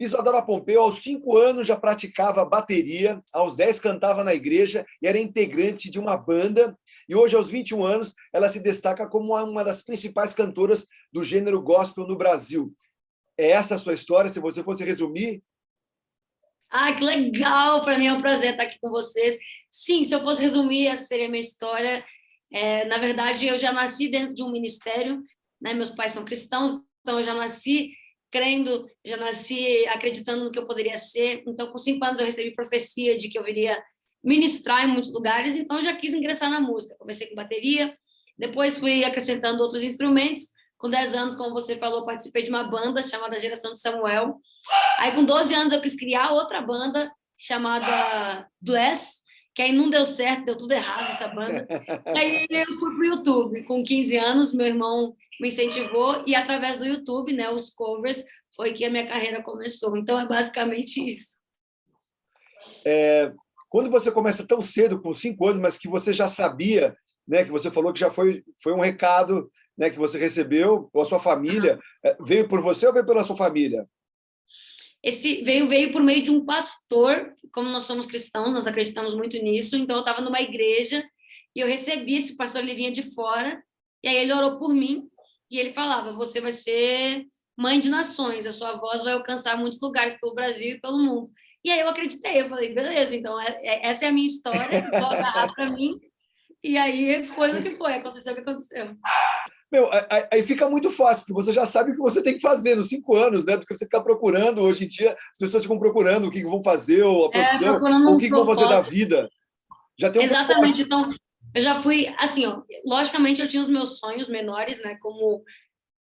Isadora Pompeu, aos 5 anos, já praticava bateria, aos 10 cantava na igreja e era integrante de uma banda. E hoje, aos 21 anos, ela se destaca como uma das principais cantoras do gênero gospel no Brasil. É essa a sua história, se você fosse resumir? Ah, que legal! Para mim é um prazer estar aqui com vocês. Sim, se eu fosse resumir, essa seria a minha história. Na verdade, eu já nasci dentro de um ministério, né? Meus pais são cristãos, então eu já nasci crendo, já nasci acreditando no que eu poderia ser. Então, com 5 anos, eu recebi profecia de que eu viria ministrar em muitos lugares, então eu já quis ingressar na música. Comecei com bateria, depois fui acrescentando outros instrumentos. Com 10 anos, como você falou, participei de uma banda chamada Geração de Samuel. Aí, com 12 anos, eu quis criar outra banda chamada Bless, que aí não deu certo, deu tudo errado essa banda. Aí eu fui pro YouTube. Com 15 anos, meu irmão me incentivou e através do YouTube, né, os covers, foi que a minha carreira começou. Então, é basicamente isso. Quando você começa tão cedo, com 5 anos, mas que você já sabia, né, que você falou que já foi um recado, né, que você recebeu, ou a sua família, veio por você ou veio pela sua família? Esse veio por meio de um pastor, como nós somos cristãos, nós acreditamos muito nisso, então eu estava numa igreja e eu recebi esse pastor, ele vinha de fora, e aí ele orou por mim, e ele falava, você vai ser mãe de nações, a sua voz vai alcançar muitos lugares pelo Brasil e pelo mundo. E aí eu acreditei, eu falei, beleza, então essa é a minha história, vou agarrar para mim, e aí foi o que foi, aconteceu o que aconteceu. Meu, aí fica muito fácil, porque você já sabe o que você tem que fazer nos 5 anos, né? Do que você ficar procurando. Hoje em dia, as pessoas ficam procurando o que vão fazer, ou a profissão, Procurando ou o um que vão fazer da propósito. vida. Já tem um Exatamente, propósito. então eu já fui, assim, ó, logicamente eu tinha os meus sonhos menores, né, como,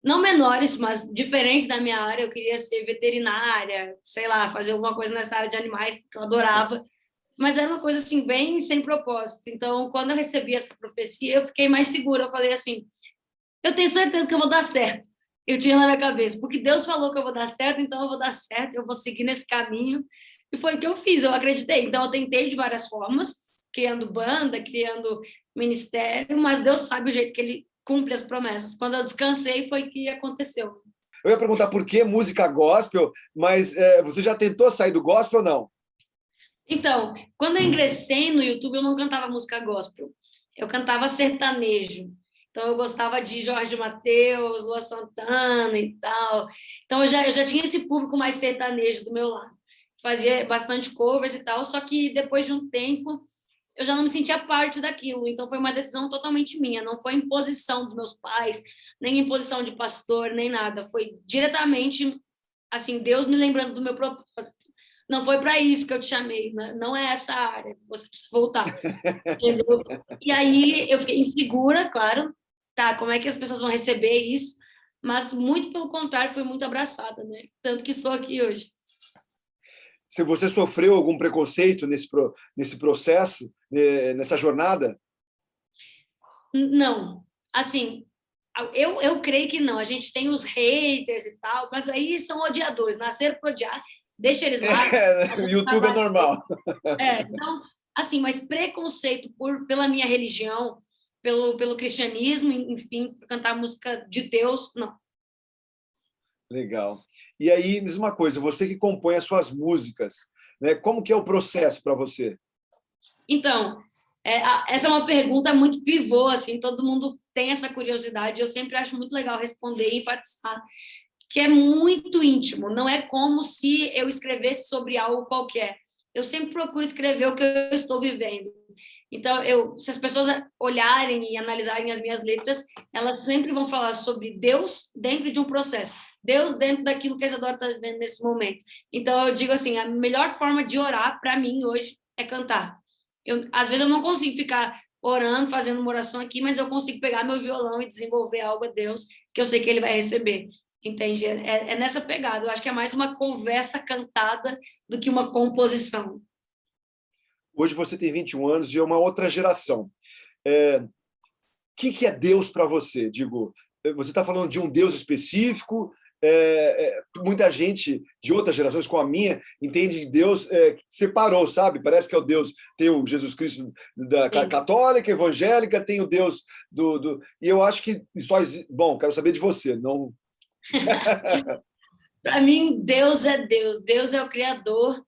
não menores, mas diferente da minha área, eu queria ser veterinária, sei lá, fazer alguma coisa nessa área de animais, porque eu adorava, mas era uma coisa, assim, bem sem propósito, então, quando eu recebi essa profecia, eu fiquei mais segura, eu falei assim, eu tenho certeza que eu vou dar certo, eu tinha na minha cabeça, porque Deus falou que eu vou dar certo, então eu vou dar certo, eu vou seguir nesse caminho, e foi o que eu fiz, eu acreditei, então eu tentei de várias formas, criando banda, criando ministério, mas Deus sabe o jeito que ele cumpre as promessas. Quando eu descansei, foi que aconteceu. Eu ia perguntar por que música gospel, mas você já tentou sair do gospel ou não? Então, quando eu ingressei no YouTube, eu não cantava música gospel, eu cantava sertanejo. Então, eu gostava de Jorge Mateus, Lua Santana e tal. Então, eu já tinha esse público mais sertanejo do meu lado. Fazia bastante covers e tal, só que depois de um tempo, eu já não me sentia parte daquilo. Então, foi uma decisão totalmente minha. Não foi imposição dos meus pais, nem imposição de pastor, nem nada. Foi diretamente, assim, Deus me lembrando do meu propósito. Não foi para isso que eu te chamei, né? Não é essa área. Você precisa voltar, entendeu? E aí eu fiquei insegura, claro. Tá, como é que as pessoas vão receber isso? Mas muito pelo contrário, fui muito abraçada, né? Tanto que estou aqui hoje. Se você sofreu algum preconceito nesse processo, nessa jornada? Não, assim, eu creio que não. A gente tem os haters e tal, mas aí são odiadores, nasceram para odiar, deixa eles lá. O YouTube é normal. Então, assim, mas preconceito pela minha religião, pelo cristianismo, enfim, por cantar música de Deus, não. Legal. E aí, me diz uma coisa, você que compõe as suas músicas, né? Como que é o processo para você? Então, essa é uma pergunta muito pivô, assim, todo mundo tem essa curiosidade, eu sempre acho muito legal responder e enfatizar que é muito íntimo, não é como se eu escrevesse sobre algo qualquer. Eu sempre procuro escrever o que eu estou vivendo. Então, se as pessoas olharem e analisarem as minhas letras, elas sempre vão falar sobre Deus dentro de um processo, Deus dentro daquilo que a Isadora está vivendo nesse momento. Então, eu digo assim, a melhor forma de orar para mim hoje é cantar. Às vezes eu não consigo ficar orando, fazendo uma oração aqui, mas eu consigo pegar meu violão e desenvolver algo a Deus que eu sei que ele vai receber. Entende? É nessa pegada. Eu acho que é mais uma conversa cantada do que uma composição. Hoje você tem 21 anos e é uma outra geração. O que é Deus para você? Digo, você está falando de um Deus específico? Muita gente de outras gerações, como a minha, entende que Deus separou, sabe? Parece que é o Deus, tem o Jesus Cristo da católica, evangélica, tem o Deus E eu acho que só... Bom, quero saber de você, não... Para mim, Deus é Deus. Deus é o Criador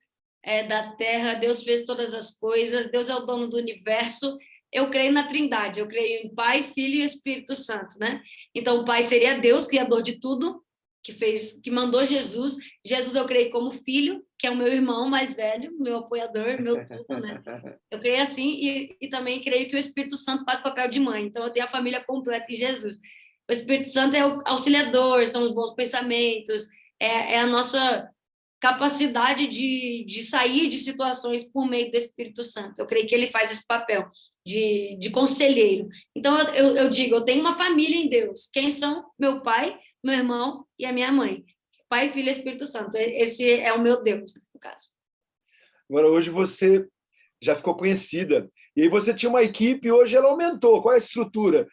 da Terra. Deus fez todas as coisas. Deus é o dono do universo. Eu creio na Trindade. Eu creio em Pai, Filho e Espírito Santo, né? Então, o Pai seria Deus, Criador de tudo, que mandou Jesus. Jesus eu creio como filho, que é o meu irmão mais velho, meu apoiador, meu tudo, né? Eu creio assim e também creio que o Espírito Santo faz papel de mãe. Então, eu tenho a família completa em Jesus. O Espírito Santo é o auxiliador, são os bons pensamentos, é a nossa capacidade de sair de situações por meio do Espírito Santo. Eu creio que ele faz esse papel de conselheiro. Então, eu digo, eu tenho uma família em Deus. Quem são? Meu pai, meu irmão e a minha mãe. Pai, Filho e Espírito Santo. Esse é o meu Deus, no caso. Agora, hoje você já ficou conhecida. E aí você tinha uma equipe, hoje ela aumentou. Qual é a estrutura?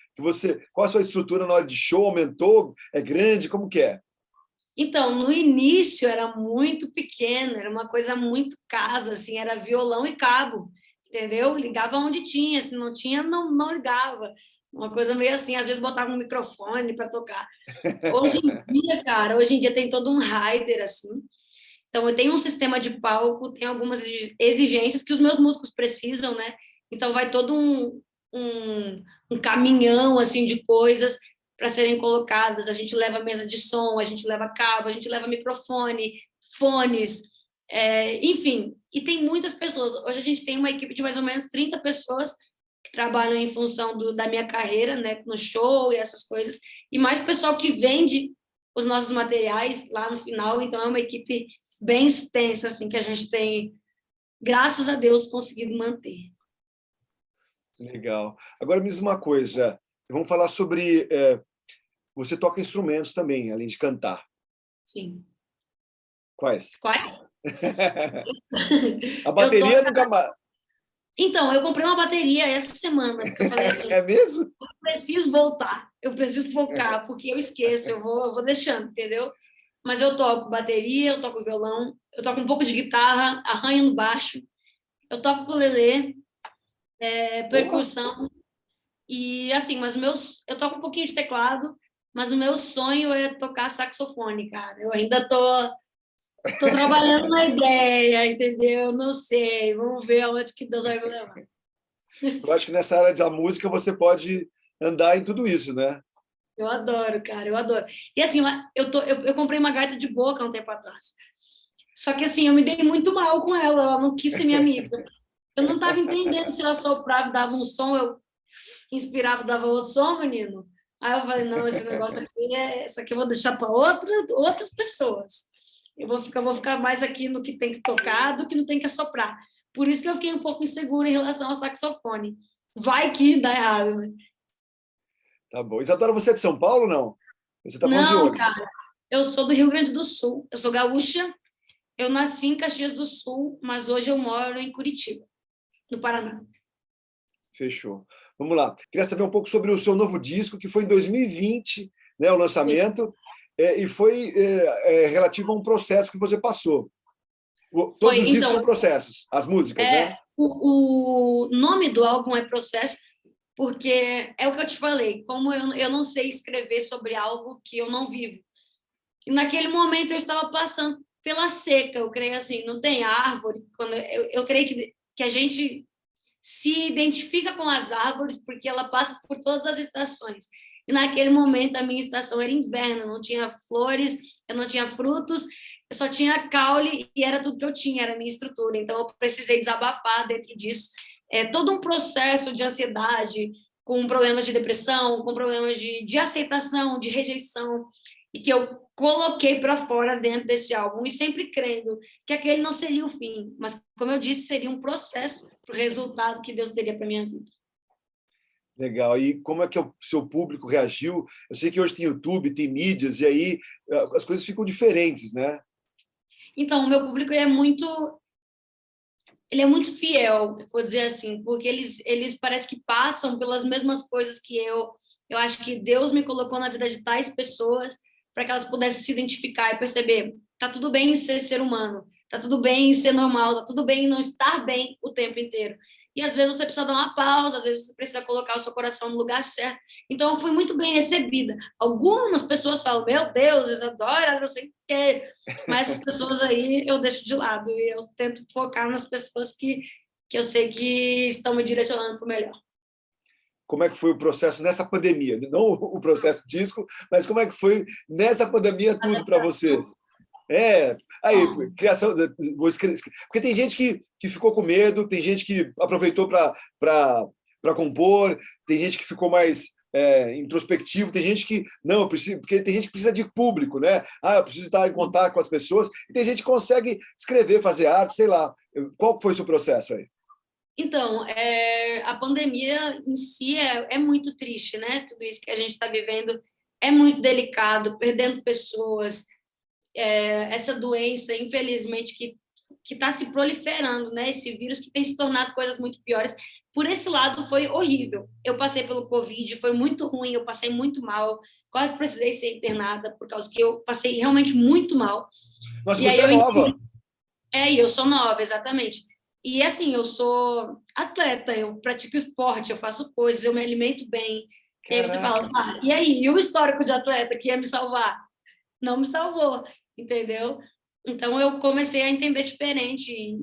Qual a sua estrutura na hora de show? Aumentou? É grande? Como que é? Então, no início era muito pequeno, era uma coisa muito casa, assim, era violão e cabo, entendeu? Ligava onde tinha, se não tinha, não ligava. Uma coisa meio assim, às vezes botava um microfone para tocar. Hoje em dia, cara, hoje em dia tem todo um rider, assim. Então, eu tenho um sistema de palco, tem algumas exigências que os meus músicos precisam, né? Então, vai todo um caminhão, assim, de coisas para serem colocadas. A gente leva mesa de som, a gente leva cabo, a gente leva microfone, fones, enfim. E tem muitas pessoas. Hoje a gente tem uma equipe de mais ou menos 30 pessoas que trabalham em função da minha carreira, né, no show e essas coisas, e mais pessoal que vende os nossos materiais lá no final. Então, é uma equipe bem extensa, assim, que a gente tem, graças a Deus, conseguido manter. Legal. Agora, me diz uma coisa. Vamos falar sobre... você toca instrumentos também, além de cantar. Sim. Quais? Quais? A bateria toco... nunca mais... Então, eu comprei uma bateria essa semana, porque eu falei assim, É mesmo? eu preciso voltar, eu preciso focar, porque eu esqueço, eu vou deixando, entendeu? Mas eu toco bateria, eu toco violão, eu toco um pouco de guitarra, arranho no baixo, eu toco ukulele, percussão, e assim, eu toco um pouquinho de teclado, mas o meu sonho é tocar saxofone, cara. Eu ainda tô trabalhando na ideia, entendeu? Não sei, vamos ver aonde que Deus vai me levar. Eu acho que nessa área da música você pode andar em tudo isso, né? Eu adoro, cara, eu adoro. E assim, eu comprei uma gaita de boca há um tempo atrás. Só que assim, eu me dei muito mal com ela não quis ser minha amiga. Eu não estava entendendo se ela soprava e dava um som, eu inspirava e dava outro som, menino. Aí eu falei, não, esse negócio aqui, isso aqui eu vou deixar para outras pessoas. Vou ficar mais aqui no que tem que tocar do que não tem que assoprar. Por isso que eu fiquei um pouco insegura em relação ao saxofone. Vai que dá errado, né? Tá bom. Isadora, você é de São Paulo ou não? Você está falando de Não, onde? cara, eu sou do Rio Grande do Sul. Eu sou gaúcha. Eu nasci em Caxias do Sul, mas hoje eu moro em Curitiba, no Paraná. Fechou. Vamos lá. Queria saber um pouco sobre o seu novo disco, que foi em 2020, né, o lançamento, e foi relativo a um processo que você passou. Todos os discos são processos, as músicas, né? O nome do álbum é Processo, porque é o que eu te falei, como eu não sei escrever sobre algo que eu não vivo. E naquele momento eu estava passando pela seca, eu creio assim, não tem árvore. Eu creio que a gente se identifica com as árvores porque ela passa por todas as estações. E naquele momento a minha estação era inverno, não tinha flores, eu não tinha frutos, eu só tinha caule e era tudo que eu tinha, era a minha estrutura. Então eu precisei desabafar dentro disso. É todo um processo de ansiedade, com problemas de depressão, com problemas de aceitação, de rejeição, e que eu coloquei para fora dentro desse álbum, e sempre crendo que aquele não seria o fim, mas, como eu disse, seria um processo para o resultado que Deus teria para a minha vida. Legal. E como é que o seu público reagiu? Eu sei que hoje tem YouTube, tem mídias, e aí as coisas ficam diferentes, né? Então, o meu público ele é muito fiel, vou dizer assim, porque eles parece que passam pelas mesmas coisas que eu. Eu acho que Deus me colocou na vida de tais pessoas para que elas pudessem se identificar e perceber, tá tudo bem ser humano, tá tudo bem ser normal, tá tudo bem não estar bem o tempo inteiro. E às vezes você precisa dar uma pausa, às vezes você precisa colocar o seu coração no lugar certo. Então, eu fui muito bem recebida. Algumas pessoas falam, meu Deus, Isadora, não sei o quê. Mas essas pessoas aí eu deixo de lado e eu tento focar nas pessoas que eu sei que estão me direcionando para o melhor. Como é que foi o processo nessa pandemia? Não o processo disco, mas como é que foi nessa pandemia tudo para você? Aí, criação. Porque tem gente que ficou com medo, tem gente que aproveitou para compor, tem gente que ficou mais introspectivo, tem gente que não, eu preciso, porque tem gente que precisa de público, né? Ah, eu preciso estar em contato com as pessoas, e tem gente que consegue escrever, fazer arte, sei lá. Qual foi o seu processo aí? Então, a pandemia em si é muito triste, né? Tudo isso que a gente está vivendo é muito delicado, perdendo pessoas, essa doença, infelizmente, que está se proliferando, né? Esse vírus que tem se tornado coisas muito piores. Por esse lado, foi horrível. Eu passei pelo Covid, foi muito ruim, eu passei muito mal, quase precisei ser internada, por causa que eu passei realmente muito mal. Nossa, E aí você é nova. eu sou nova, exatamente. E assim, eu sou atleta, eu pratico esporte, eu faço coisas, eu me alimento bem. E aí você fala, Caraca. e aí? E o histórico de atleta que ia me salvar? Não me salvou, entendeu? Então eu comecei a entender diferente.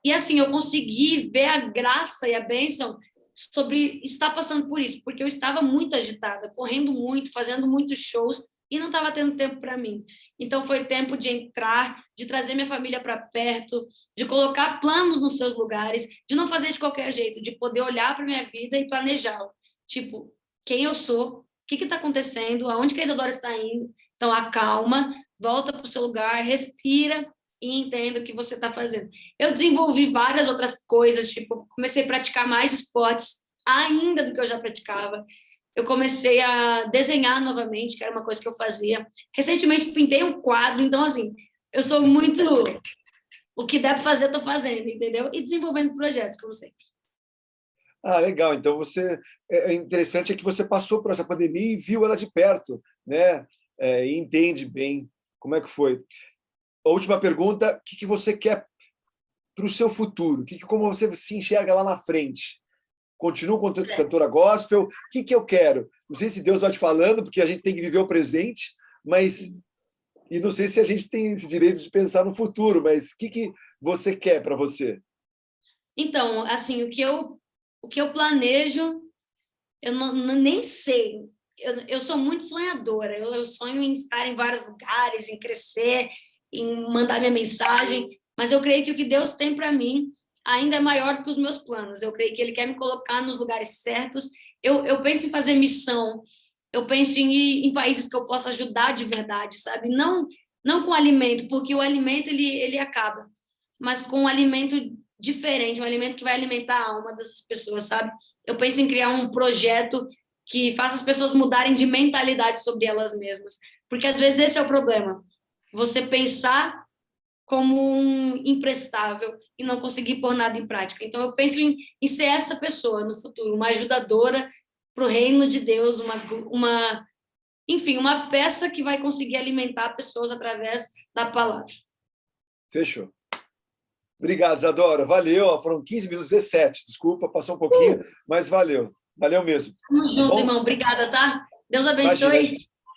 E assim, eu consegui ver a graça e a bênção sobre estar passando por isso, porque eu estava muito agitada, correndo muito, fazendo muitos shows e não estava tendo tempo para mim. Então foi tempo de entrar, de trazer minha família para perto, de colocar planos nos seus lugares, de não fazer de qualquer jeito, de poder olhar para minha vida e planejá-la. Tipo, quem eu sou, o que está acontecendo, aonde que a Isadora está indo. Então acalma, volta para o seu lugar, respira e entenda o que você está fazendo. Eu desenvolvi várias outras coisas, tipo, comecei a praticar mais esportes ainda do que eu já praticava. Eu comecei a desenhar novamente, que era uma coisa que eu fazia. Recentemente pintei um quadro, então assim, eu sou muito o que der para fazer, eu estou fazendo, entendeu? E desenvolvendo projetos, como sempre. Ah, legal. Então você interessante é que você passou por essa pandemia e viu ela de perto, né? E entende bem como é que foi. A última pergunta: o que você quer para o seu futuro? Como você se enxerga lá na frente? Continuo cantora gospel? O que eu quero? Não sei se Deus vai te falando, porque a gente tem que viver o presente, mas e não sei se a gente tem esse direito de pensar no futuro, mas o que você quer para você? Então, assim, o que eu planejo, eu nem sei. Eu sou muito sonhadora, eu sonho em estar em vários lugares, em crescer, em mandar minha mensagem, mas eu creio que o que Deus tem para mim ainda é maior do que os meus planos. Eu creio que Ele quer me colocar nos lugares certos. Eu penso em fazer missão, eu penso em ir em países que eu possa ajudar de verdade, sabe? Não com alimento, porque o alimento ele acaba, mas com um alimento diferente, um alimento que vai alimentar a alma dessas pessoas, sabe? Eu penso em criar um projeto que faça as pessoas mudarem de mentalidade sobre elas mesmas, porque às vezes esse é o problema. Você pensar como um imprestável e não conseguir pôr nada em prática. Então, eu penso em ser essa pessoa no futuro, uma ajudadora para o reino de Deus, enfim, uma peça que vai conseguir alimentar pessoas através da palavra. Fechou. Obrigado, Isadora. Valeu. Foram 15 minutos, 17. Desculpa, passou um pouquinho, mas valeu. Valeu mesmo. Tamo junto, irmão. Obrigada, tá? Deus Imagina, abençoe.